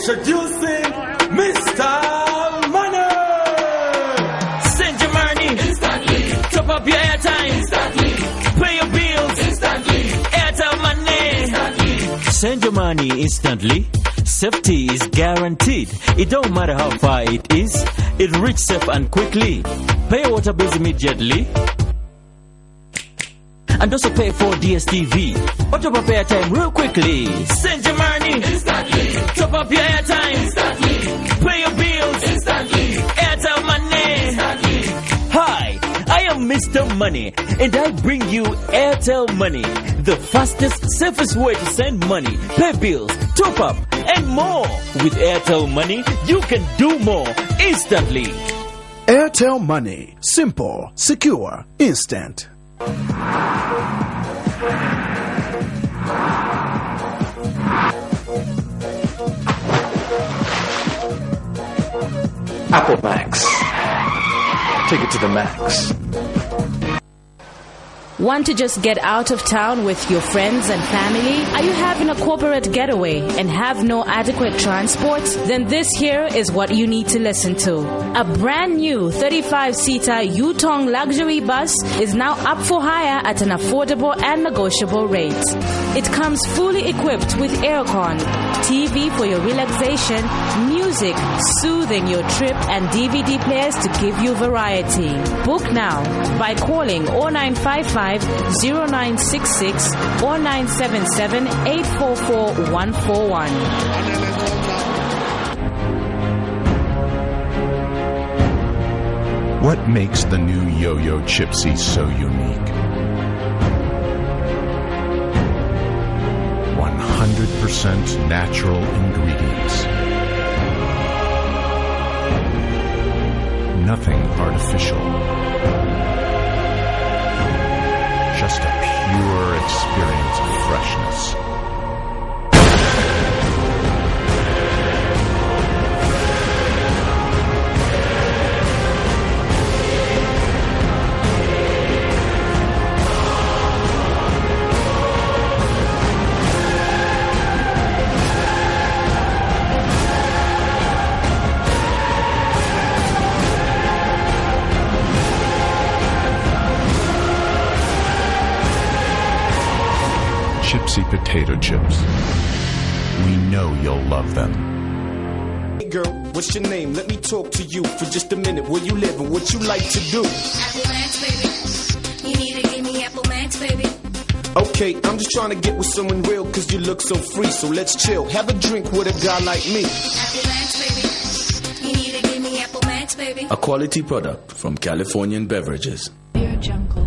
Introducing Mr. Money. Send your money instantly. Top up your airtime instantly. Pay your bills instantly. Airtel Money instantly. Send your money instantly. Safety is guaranteed. It don't matter how far it is. It reaches safe and quickly. Pay your water bills immediately. And also pay for DSTV. Or top up airtime real quickly. Send your money instantly. Top up your airtime instantly. Pay your bills instantly. Airtel Money instantly. Hi, I am Mr. Money, and I bring you Airtel Money, the fastest, safest way to send money, pay bills, top up, and more. With Airtel Money, you can do more instantly. Airtel Money. Simple, secure, instant. Apple Max. Take it to the max. Want to just get out of town with your friends and family? Are you having a corporate getaway and have no adequate transport? Then this here is what you need to listen to. A brand new 35-seater Yutong luxury bus is now up for hire at an affordable and negotiable rate. It comes fully equipped with aircon, TV for your relaxation, music soothing your trip, and DVD players to give you variety. Book now by calling 0955 0966 or 977 844 141. What makes the new Yo-Yo Chipsy so unique? 100% natural ingredients. Nothing artificial. Just a pure experience of freshness. Chipsy potato chips. We know you'll love them. Hey girl, what's your name? Let me talk to you for just a minute. Where you live and what you like to do? Apple Max, baby. You need to give me Apple Max, baby. Okay, I'm just trying to get with someone real cause you look so free. So let's chill, have a drink with a guy like me. Apple Max, baby. You need to give me Apple Max, baby. A quality product from Californian Beverages. Your jungle.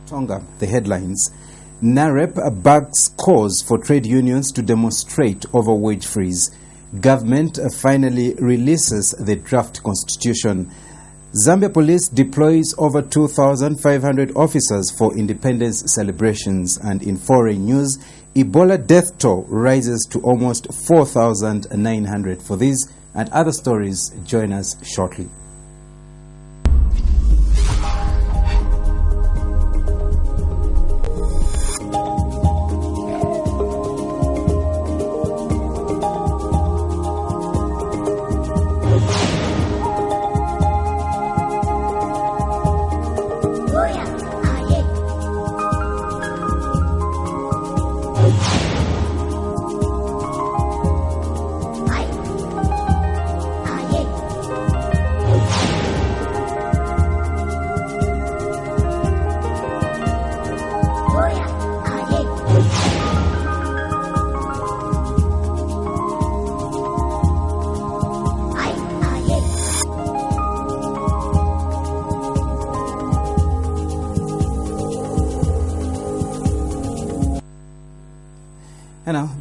Tonga, the headlines. NAREP backs calls for trade unions to demonstrate over wage freeze. Government finally releases the draft constitution. Zambia police deploys over 2,500 officers for independence celebrations. And in foreign news, Ebola death toll rises to almost 4,900. For these and other stories, join us shortly.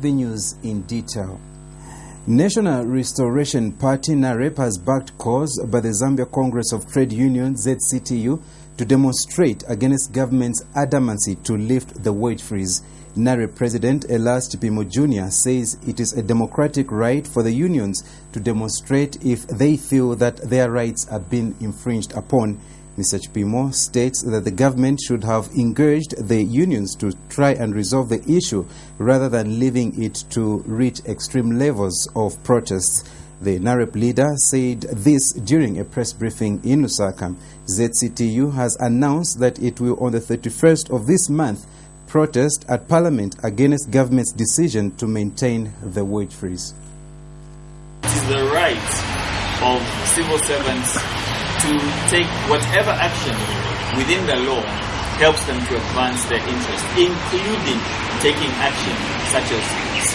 the news in detail. National Restoration Party NAREP has backed calls by the Zambia Congress of Trade Unions ZCTU to demonstrate against government's adamancy to lift the wage freeze. NAREP President Elias Chipimo Jr. says it is a democratic right for the unions to demonstrate if they feel that their rights are being infringed upon. Mr. Chipimo states that the government should have engaged the unions to try and resolve the issue rather than leaving it to reach extreme levels of protests. The NAREP leader said this during a press briefing in Lusaka. ZCTU has announced that it will, on the 31st of this month, protest at Parliament against government's decision to maintain the wage freeze. It is the right of civil servants to take whatever action within the law helps them to advance their interests, including taking action such as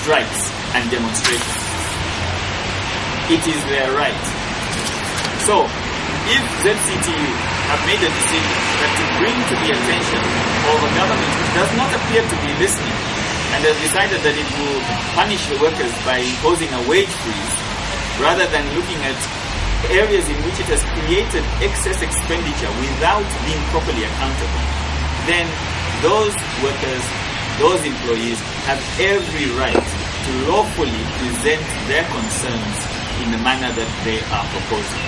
strikes and demonstrations. It is their right. So, if ZCTU have made a decision that to bring to the attention of a government which does not appear to be listening and has decided that it will punish the workers by imposing a wage freeze rather than looking at areas in which it has created excess expenditure without being properly accountable, then those workers, those employees have every right to lawfully present their concerns in the manner that they are proposing.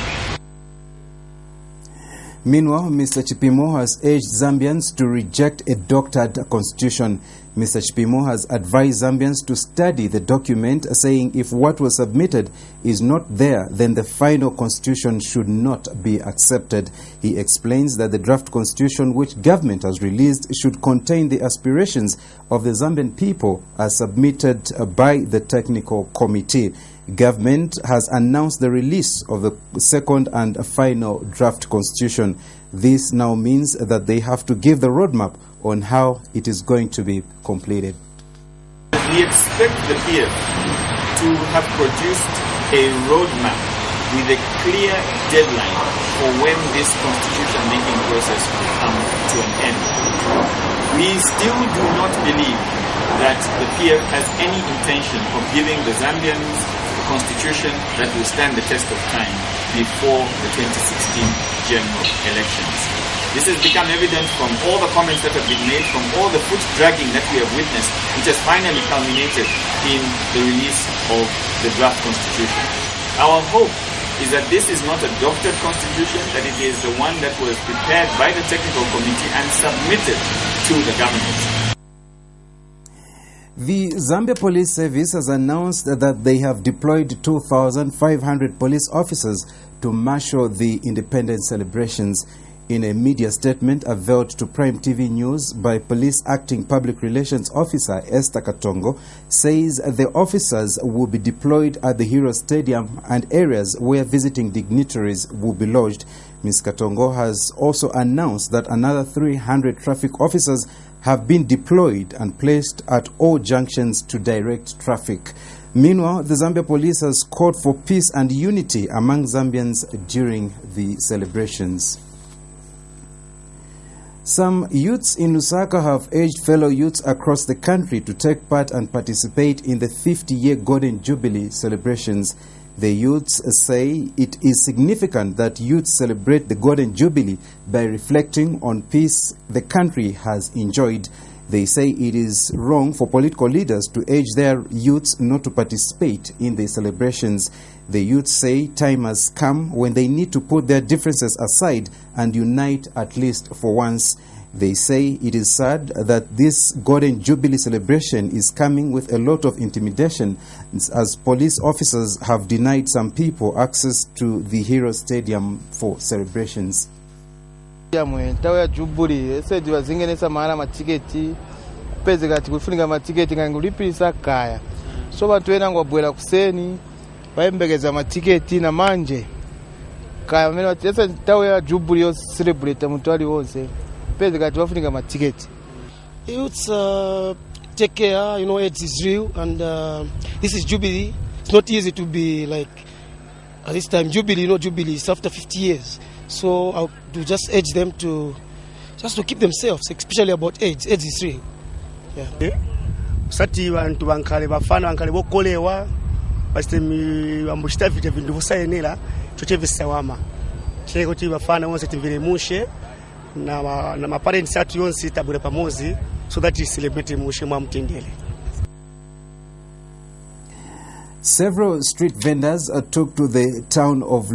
Meanwhile, Mr. Chipimo has urged Zambians to reject a doctored constitution. Mr. Chipimo has advised Zambians to study the document, saying if what was submitted is not there, then the final constitution should not be accepted. He explains that the draft constitution which government has released should contain the aspirations of the Zambian people as submitted by the technical committee. Government has announced the release of the second and final draft constitution. This now means that they have to give the roadmap on how it is going to be completed. We expect the PF to have produced a roadmap with a clear deadline for when this constitution-making process will come to an end. We still do not believe that the PF has any intention of giving the Zambians constitution that will stand the test of time before the 2016 general elections. This has become evident from all the comments that have been made, from all the foot dragging that we have witnessed, which has finally culminated in the release of the draft constitution. Our hope is that this is not a doctored constitution, that it is the one that was prepared by the technical committee and submitted to the government. The Zambia Police Service has announced that they have deployed 2,500 police officers to marshal the independence celebrations. In a media statement unveiled to Prime TV News by Police Acting Public Relations Officer Esther Katongo, says the officers will be deployed at the Hero Stadium and areas where visiting dignitaries will be lodged. Ms. Katongo has also announced that another 300 traffic officers have been deployed and placed at all junctions to direct traffic. Meanwhile, the Zambia Police has called for peace and unity among Zambians during the celebrations. Some youths in Lusaka have urged fellow youths across the country to take part and participate in the 50-year Golden Jubilee celebrations. The youths say it is significant that youths celebrate the Golden Jubilee by reflecting on peace the country has enjoyed. They say it is wrong for political leaders to urge their youths not to participate in the celebrations. The youths say time has come when they need to put their differences aside and unite at least for once. They say it is sad that this Golden Jubilee celebration is coming with a lot of intimidation, as police officers have denied some people access to the Hero Stadium for celebrations. Ntao ya Jubilee sedi wazingenesa maana matiketi peze kati kufunika matiketi ngangulipisa kaya so bantu ena ngwabwela kuseni bayembekeza matiketi na manje kaya mene watesa ntao ya Jubilee yo celebrate mutwali wose peze kati wafunika matiketi. Youths take care, AIDS is real and this is Jubilee. It's not easy to be like at this time Jubilee, Jubilee is after 50 years. So I would just urge them to keep themselves, especially about AIDS. AIDS is real. Yeah. sati vantu vankale vafana vankale vokolewa pasitemi vambochita vita vintu vosayenera chochevesawama chileko kuti vafana vonse timvere mushe na maparents atu yonse tabwera pamozi so that we celebrate mushe mwa mtendere. Several street vendors took the town of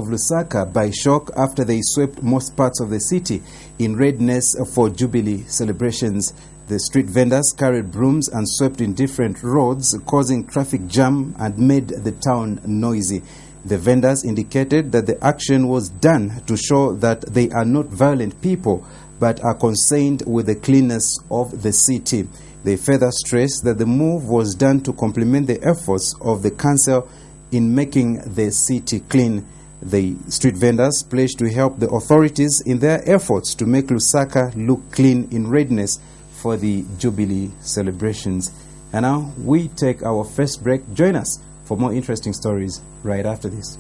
Lusaka by shock after they swept most parts of the city in readiness for Jubilee celebrations. The street vendors carried brooms and swept in different roads, causing traffic jam and made the town noisy. The vendors indicated that the action was done to show that they are not violent people, but are concerned with the cleanness of the city. They further stressed that the move was done to complement the efforts of the council in making the city clean. The street vendors pledged to help the authorities in their efforts to make Lusaka look clean in readiness for the Jubilee celebrations. And now we take our first break. Join us for more interesting stories right after this.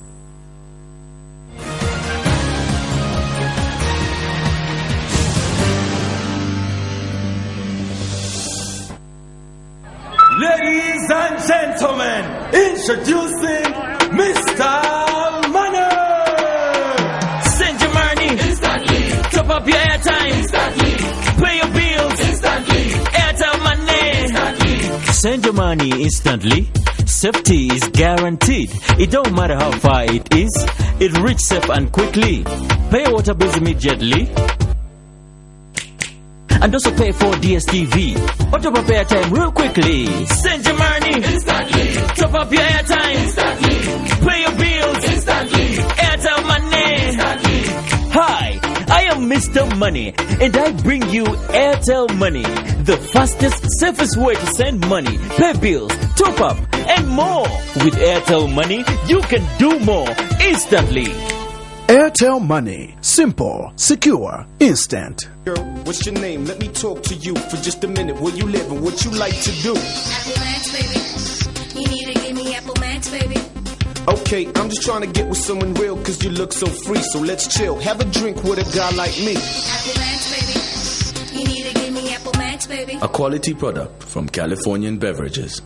Ladies and gentlemen, introducing Mr. Money. Send your money instantly. Top up your airtime instantly. Pay your bills instantly. Airtel Money instantly. Send your money instantly. Safety is guaranteed. It don't matter how far it is. It reaches safe and quickly. Pay your water bills immediately. And also pay for DSTV. Or top up airtime real quickly. Send your money instantly. Top up your airtime instantly. Pay your bills instantly. Airtel Money instantly. Hi, I am Mr. Money, and I bring you Airtel Money, the fastest, safest way to send money, pay bills, top up, and more. With Airtel Money, you can do more instantly. Airtel Money. Simple, secure, instant. Girl, what's your name? Let me talk to you for just a minute. Where you live and what you like to do? Apple Max, baby. You need to give me Apple Max, baby. Okay, I'm just trying to get with someone real cause you look so free. So let's chill, have a drink with a guy like me. Apple Max, baby. You need to give me Apple Max, baby. A quality product from Californian Beverages.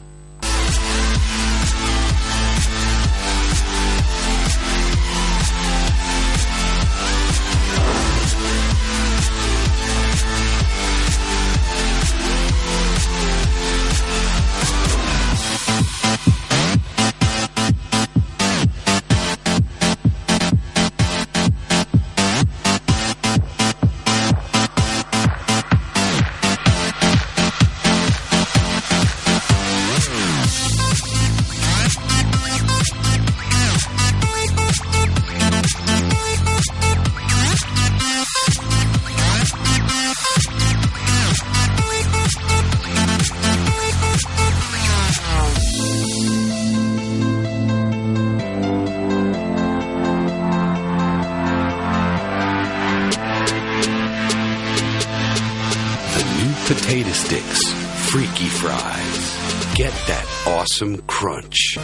Potato sticks, freaky fries. Get that awesome crunch.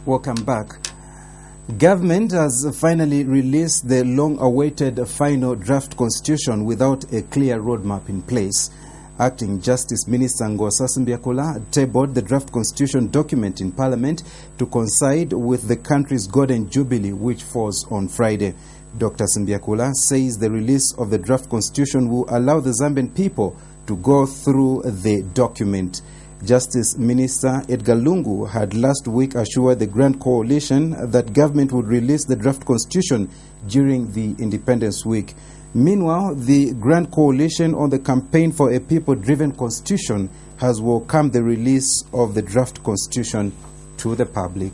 Welcome back. Government has finally released the long-awaited final draft constitution without a clear roadmap in place. Acting Justice Minister Ngosa Simbiakola tabled the draft constitution document in Parliament to coincide with the country's Golden Jubilee, which falls on Friday. Dr. Simbiakola says the release of the draft constitution will allow the Zambian people to go through the document. Justice Minister Edgar Lungu had last week assured the Grand Coalition that government would release the draft constitution during the Independence Week. Meanwhile, the Grand Coalition on the Campaign for a People-Driven Constitution has welcomed the release of the draft constitution to the public.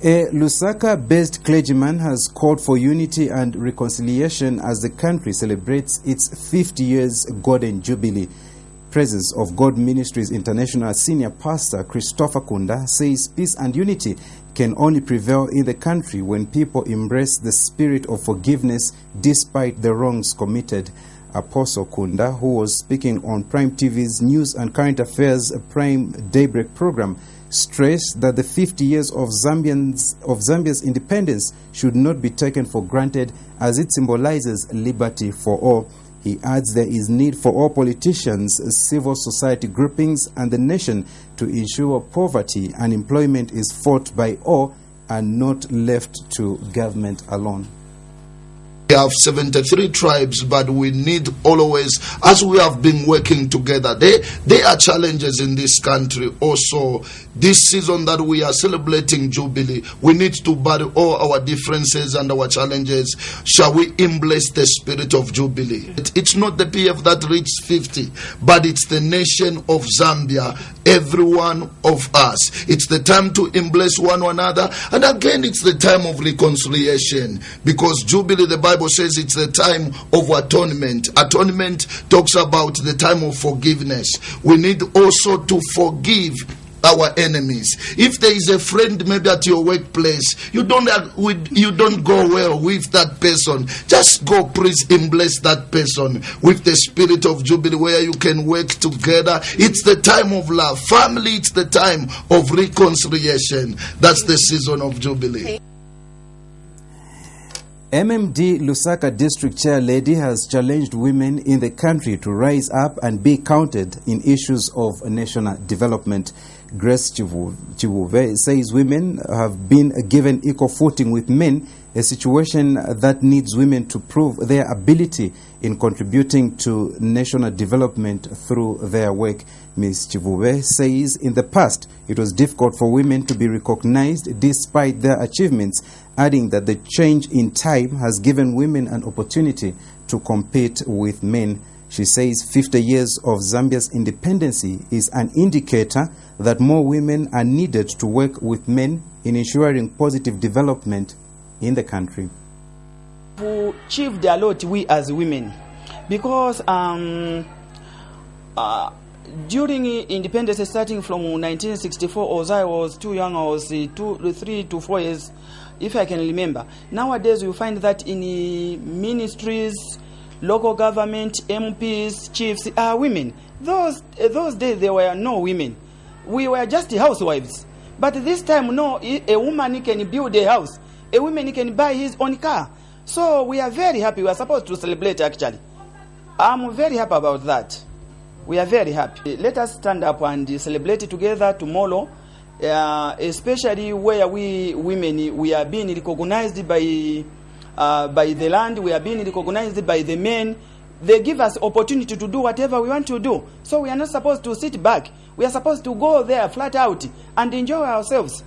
A Lusaka-based clergyman has called for unity and reconciliation as the country celebrates its 50 years Golden Jubilee. Presence of God Ministries International Senior Pastor Christopher Kunda says peace and unity can only prevail in the country when people embrace the spirit of forgiveness despite the wrongs committed. Apostle Kunda, who was speaking on Prime TV's News and Current Affairs Prime Daybreak program, stressed that the 50 years of Zambia's independence should not be taken for granted as it symbolizes liberty for all. He adds there is need for all politicians, civil society groupings and the nation to ensure poverty and unemployment is fought by all and not left to government alone. We have 73 tribes, but we need always, as we have been working together, there are challenges in this country. Also, this season that we are celebrating Jubilee, we need to bury all our differences and our challenges. Shall we embrace the spirit of Jubilee? It's not the PF that reached 50, but it's the nation of Zambia, every one of us. It's the time to embrace one another, and again, it's the time of reconciliation, because Jubilee, the Bible says it's the time of atonement. Atonement talks about the time of forgiveness. We need also to forgive our enemies. If there is a friend maybe at your workplace, you don't go well with that person, just go, please embrace that person with the spirit of Jubilee, where you can work together. It's the time of love. Family, it's the time of reconciliation. That's the season of Jubilee. MMD Lusaka District Chair Lady has challenged women in the country to rise up and be counted in issues of national development. Grace Chivuve says women have been given equal footing with men, a situation that needs women to prove their ability in contributing to national development through their work. Ms. Chivuve says in the past it was difficult for women to be recognized despite their achievements, adding that the change in time has given women an opportunity to compete with men. She says 50 years of Zambia's independence is an indicator that more women are needed to work with men in ensuring positive development in the country. We achieved a lot, we as women, because during independence, starting from 1964, as I was too young, I was 3 to 4 years, if I can remember. Nowadays, you find that in ministries, local government, MPs, chiefs are women. Those days, there were no women. We were just housewives. But this time, no, a woman can build a house. A woman can buy his own car. So we are very happy. We are supposed to celebrate, actually. I'm very happy about that. We are very happy. Let us stand up and celebrate together tomorrow, especially where we women, we are being recognized by the land, we are being recognized by the men. They give us opportunity to do whatever we want to do. So we are not supposed to sit back. We are supposed to go there flat out and enjoy ourselves.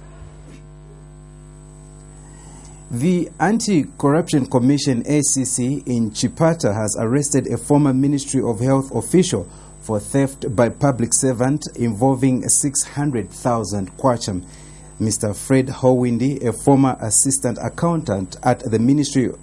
The Anti-Corruption Commission ACC in Chipata has arrested a former Ministry of Health official for theft by public servant involving 600,000 kwacha. Mr. Fred Howindi, a former assistant accountant at the Ministry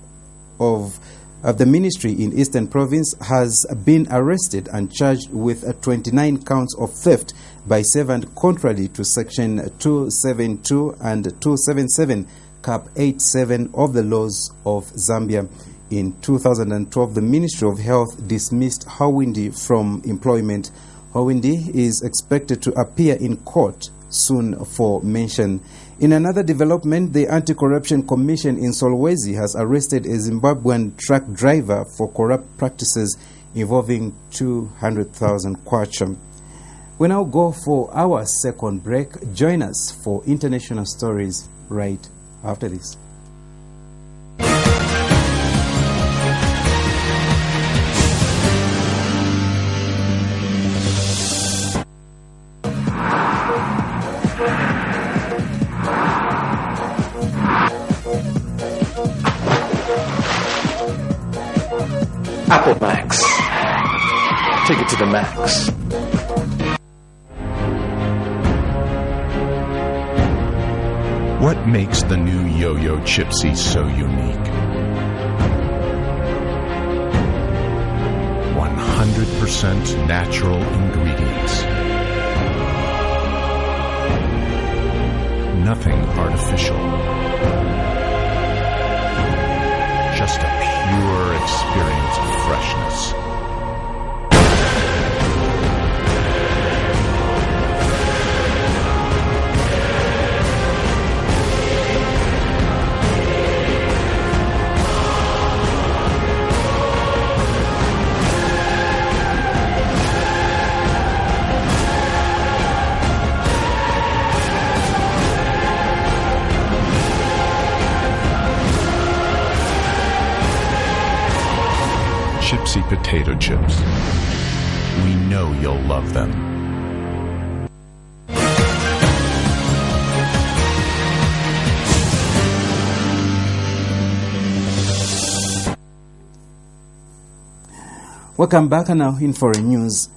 in Eastern Province, has been arrested and charged with 29 counts of theft by servant contrary to Section 272 and 277 Cap 87 of the laws of Zambia. In 2012, the Ministry of Health dismissed Howindi from employment. Howindi is expected to appear in court soon for mention. In another development, the Anti-Corruption Commission in Solwezi has arrested a Zimbabwean truck driver for corrupt practices involving 200,000 kwacha. We now go for our second break. Join us for international stories right after this. Apple Max. Take it to the max. What makes the new Yo-Yo Chipsy so unique? 100% natural ingredients. Nothing artificial. Just a pure experience of freshness. Chipsy potato chips. We know you'll love them. Welcome back, and now in foreign news.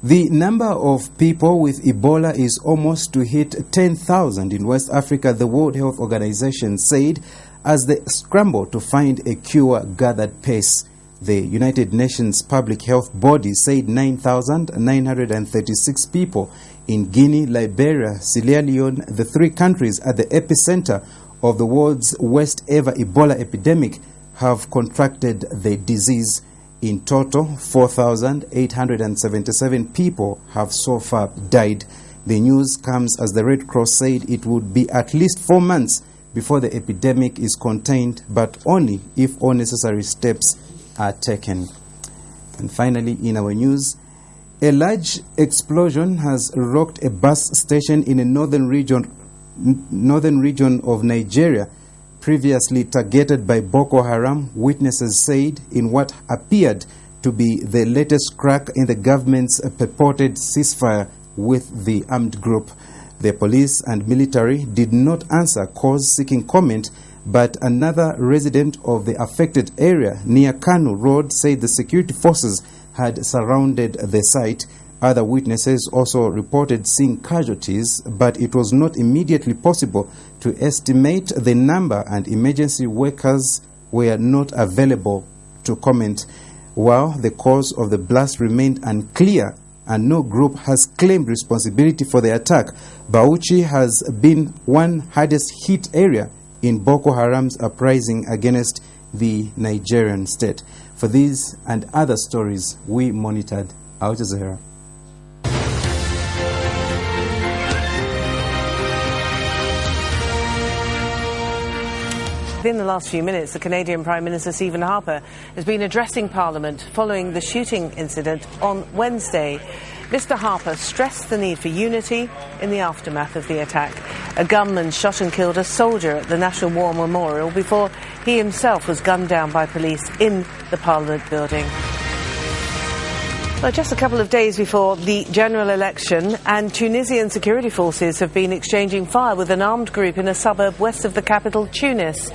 The number of people with Ebola is almost to hit 10,000 in West Africa, the World Health Organization said, as they scramble to find a cure gathered pace. The United Nations Public Health Body said 9,936 people in Guinea, Liberia, Sierra Leone, the three countries at the epicenter of the world's worst ever Ebola epidemic, have contracted the disease. In total, 4,877 people have so far died. The news comes as the Red Cross said it would be at least 4 months before the epidemic is contained, but only if all necessary steps are taken. And finally, in our news, a large explosion has rocked a bus station in a northern region of Nigeria, previously targeted by Boko Haram, witnesses said, in what appeared to be the latest crack in the government's purported ceasefire with the armed group. The police and military did not answer calls seeking comment, but another resident of the affected area near Kanu Road said the security forces had surrounded the site. Other witnesses also reported seeing casualties, but it was not immediately possible to estimate the number, and emergency workers were not available to comment. While the cause of the blast remained unclear and no group has claimed responsibility for the attack, Bauchi has been one hardest hit area in Boko Haram's uprising against the Nigerian state. For these and other stories, we monitored Al Jazeera. In the last few minutes, the Canadian Prime Minister Stephen Harper has been addressing Parliament following the shooting incident on Wednesday. Mr. Harper stressed the need for unity in the aftermath of the attack. A gunman shot and killed a soldier at the National War Memorial before he himself was gunned down by police in the Parliament building. Well, just a couple of days before the general election, and Tunisian security forces have been exchanging fire with an armed group in a suburb west of the capital, Tunis.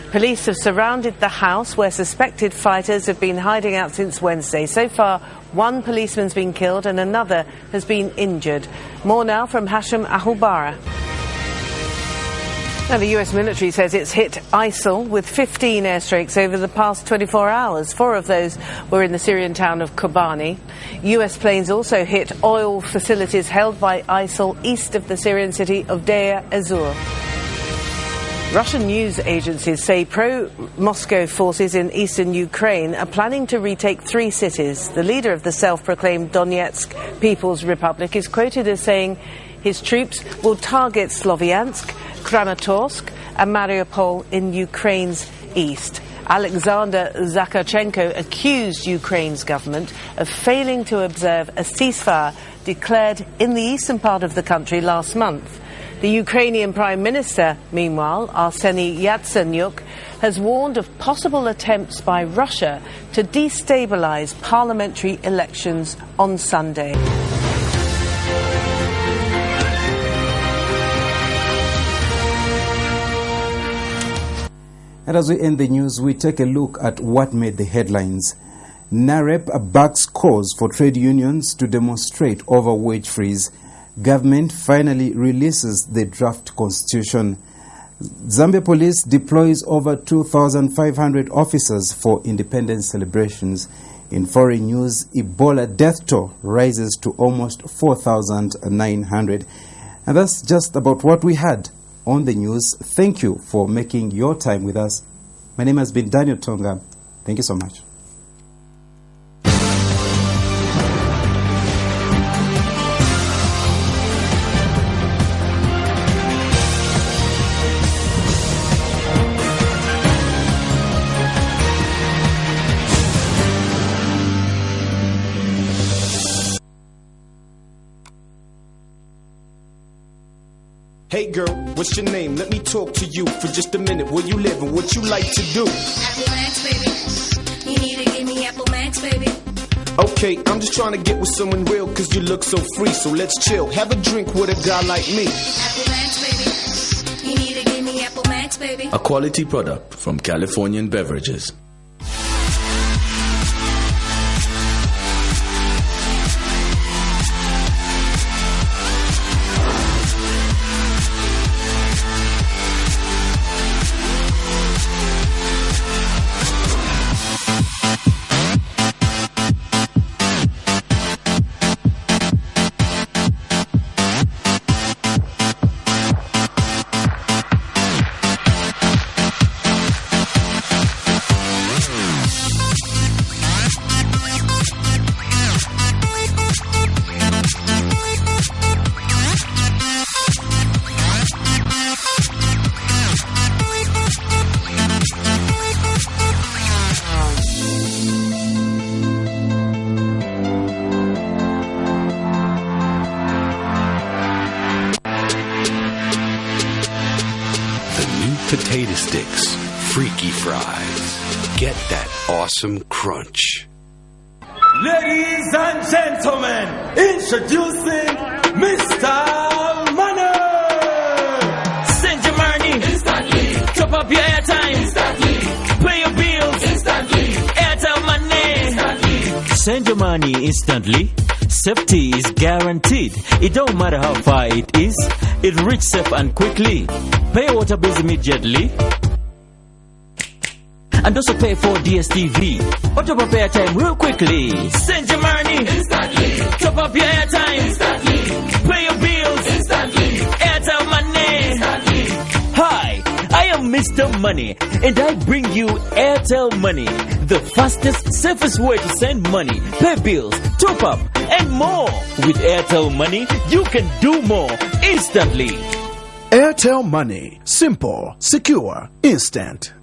Police have surrounded the house where suspected fighters have been hiding out since Wednesday. So far, one policeman's been killed and another has been injured. More now from Hashim Ahubara. Now, the US military says it's hit ISIL with 15 airstrikes over the past 24 hours. 4 of those were in the Syrian town of Kobani. US planes also hit oil facilities held by ISIL east of the Syrian city of Deir ez-Zor. Russian news agencies say pro-Moscow forces in eastern Ukraine are planning to retake 3 cities. The leader of the self-proclaimed Donetsk People's Republic is quoted as saying his troops will target Sloviansk, Kramatorsk and Mariupol in Ukraine's east. Alexander Zakharchenko accused Ukraine's government of failing to observe a ceasefire declared in the eastern part of the country last month. The Ukrainian Prime Minister, meanwhile, Arseny Yatsenyuk, has warned of possible attempts by Russia to destabilize parliamentary elections on Sunday. And as we end the news, we take a look at what made the headlines. NAREP backs calls for trade unions to demonstrate over wage freeze. Government finally releases the draft constitution. Zambia police deploys over 2,500 officers for independence celebrations. In foreign news, Ebola death toll rises to almost 4,900. And that's just about what we had on the news. Thank you for making your time with us. My name has been Daniel Tonga. Thank you so much. Hey girl, what's your name? Let me talk to you for just a minute. Where you live and what you like to do? Relax, baby. You need to give me complicate. I'm just trying to get with someone real, cause you look so free. So let's chill, have a drink with a guy like me. Apple Max, baby. You need to give me Apple Max, baby. A quality product from Californian Beverages. Potato sticks, freaky fries. Get that awesome crunch. Ladies and gentlemen, introducing Mr. Money. Send your money instantly. Top up your airtime instantly. Pay your bills instantly. Airtel Money instantly. Send your money instantly. Safety is guaranteed. It don't matter how far it is. It reaches safe and quickly. Pay your water bills immediately. And also pay for DSTV. Or top up airtime real quickly. Send your money instantly. Top up your airtime instantly. Pay your bills instantly. Airtel Money instantly. Hi, I am Mr. Money, and I bring you Airtel Money, the fastest, safest way to send money, pay bills, top up, and more. With Airtel Money, you can do more instantly. Airtel Money. Simple, secure, instant.